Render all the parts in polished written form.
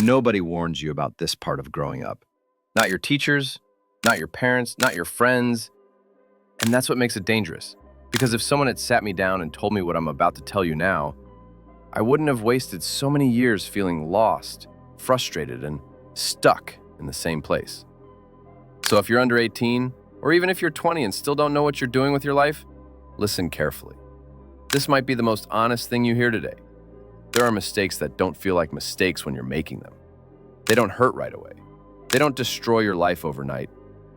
Nobody warns you about this part of growing up. Not your teachers, not your parents, not your friends. And that's what makes it dangerous. Because if someone had sat me down and told me what I'm about to tell you now, I wouldn't have wasted so many years feeling lost, frustrated, and stuck in the same place. So if you're under 18, or even if you're 20 and still don't know what you're doing with your life, listen carefully. This might be the most honest thing you hear today. There are mistakes that don't feel like mistakes when you're making them. They don't hurt right away. They don't destroy your life overnight.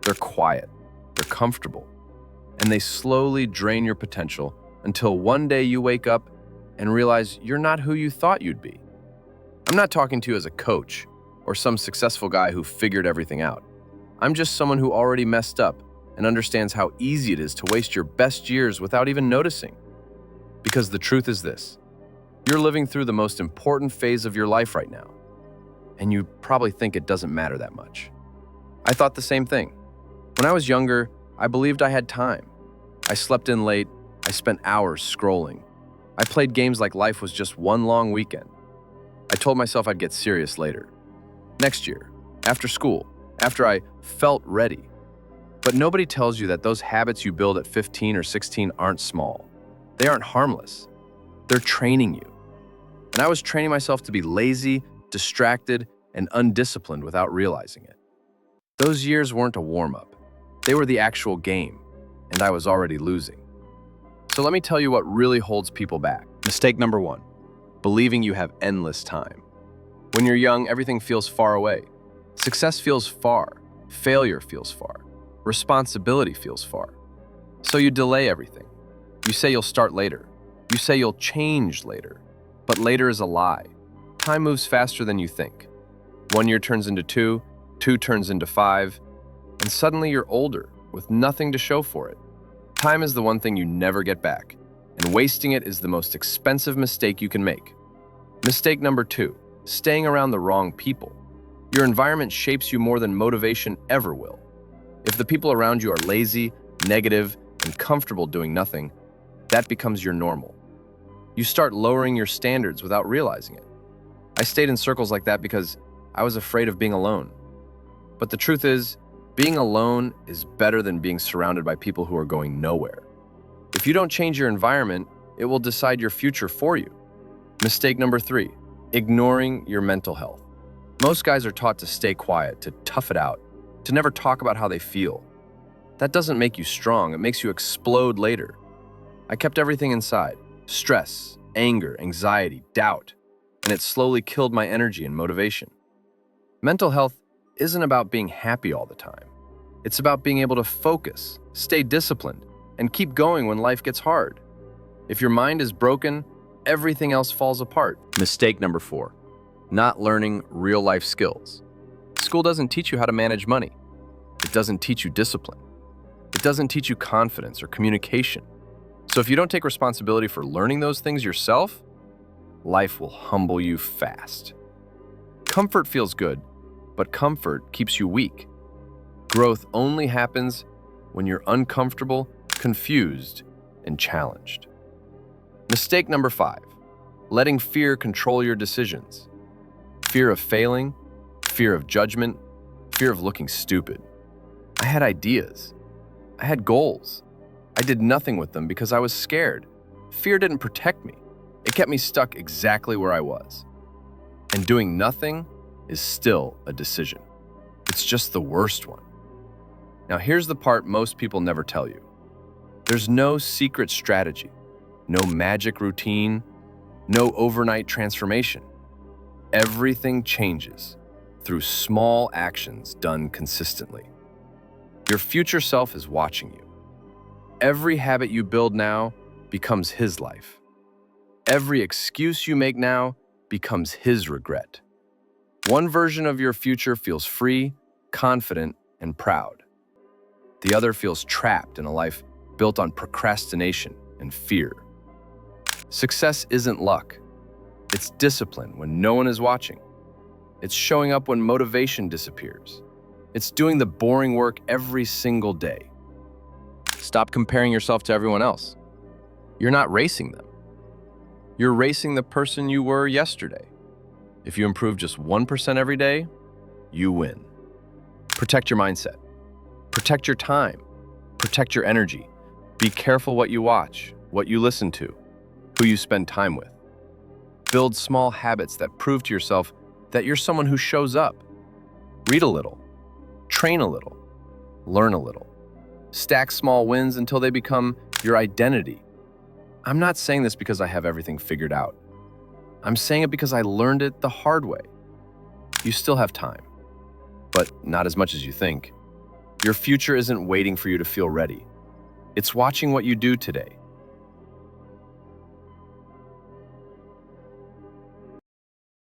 They're quiet, they're comfortable, and they slowly drain your potential until one day you wake up and realize you're not who you thought you'd be. I'm not talking to you as a coach or some successful guy who figured everything out. I'm just someone who already messed up and understands how easy it is to waste your best years without even noticing. Because the truth is this: you're living through the most important phase of your life right now, and you probably think it doesn't matter that much. I thought the same thing. When I was younger, I believed I had time. I slept in late, I spent hours scrolling. I played games like life was just one long weekend. I told myself I'd get serious later. Next year, after school, after I felt ready. But nobody tells you that those habits you build at 15 or 16 aren't small. They aren't harmless. They're training you. And I was training myself to be lazy, distracted, and undisciplined without realizing it. Those years weren't a warm-up. They were the actual game, and I was already losing. So let me tell you what really holds people back. Mistake number 1, believing you have endless time. When you're young, everything feels far away. Success feels far. Failure feels far. Responsibility feels far. So you delay everything. You say you'll start later. You say you'll change later. But later is a lie. Time moves faster than you think. 1 year turns into 2, 2 turns into 5, and suddenly you're older with nothing to show for it. Time is the one thing you never get back, and wasting it is the most expensive mistake you can make. Mistake number 2, staying around the wrong people. Your environment shapes you more than motivation ever will. If the people around you are lazy, negative, and comfortable doing nothing, that becomes your normal. You start lowering your standards without realizing it. I stayed in circles like that because I was afraid of being alone. But the truth is, being alone is better than being surrounded by people who are going nowhere. If you don't change your environment, it will decide your future for you. Mistake number 3, ignoring your mental health. Most guys are taught to stay quiet, to tough it out, to never talk about how they feel. That doesn't make you strong, it makes you explode later. I kept everything inside: stress, anger, anxiety, doubt, and it slowly killed my energy and motivation. Mental health isn't about being happy all the time. It's about being able to focus, stay disciplined, and keep going when life gets hard. If your mind is broken, everything else falls apart. Mistake number 4, not learning real-life skills. School doesn't teach you how to manage money. It doesn't teach you discipline. It doesn't teach you confidence or communication. So if you don't take responsibility for learning those things yourself, life will humble you fast. Comfort feels good, but comfort keeps you weak. Growth only happens when you're uncomfortable, confused, and challenged. Mistake number 5, letting fear control your decisions. Fear of failing, fear of judgment, fear of looking stupid. I had ideas. I had goals. I did nothing with them because I was scared. Fear didn't protect me. It kept me stuck exactly where I was. And doing nothing is still a decision. It's just the worst one. Now here's the part most people never tell you. There's no secret strategy, no magic routine, no overnight transformation. Everything changes through small actions done consistently. Your future self is watching you. Every habit you build now becomes his life. Every excuse you make now becomes his regret. One version of your future feels free, confident, and proud. The other feels trapped in a life built on procrastination and fear. Success isn't luck. It's discipline when no one is watching. It's showing up when motivation disappears. It's doing the boring work every single day. Stop comparing yourself to everyone else. You're not racing them. You're racing the person you were yesterday. If you improve just 1% every day, you win. Protect your mindset. Protect your time. Protect your energy. Be careful what you watch, what you listen to, who you spend time with. Build small habits that prove to yourself that you're someone who shows up. Read a little. Train a little. Learn a little. Stack small wins until they become your identity. I'm not saying this because I have everything figured out. I'm saying it because I learned it the hard way. You still have time, but not as much as you think. Your future isn't waiting for you to feel ready. It's watching what you do today.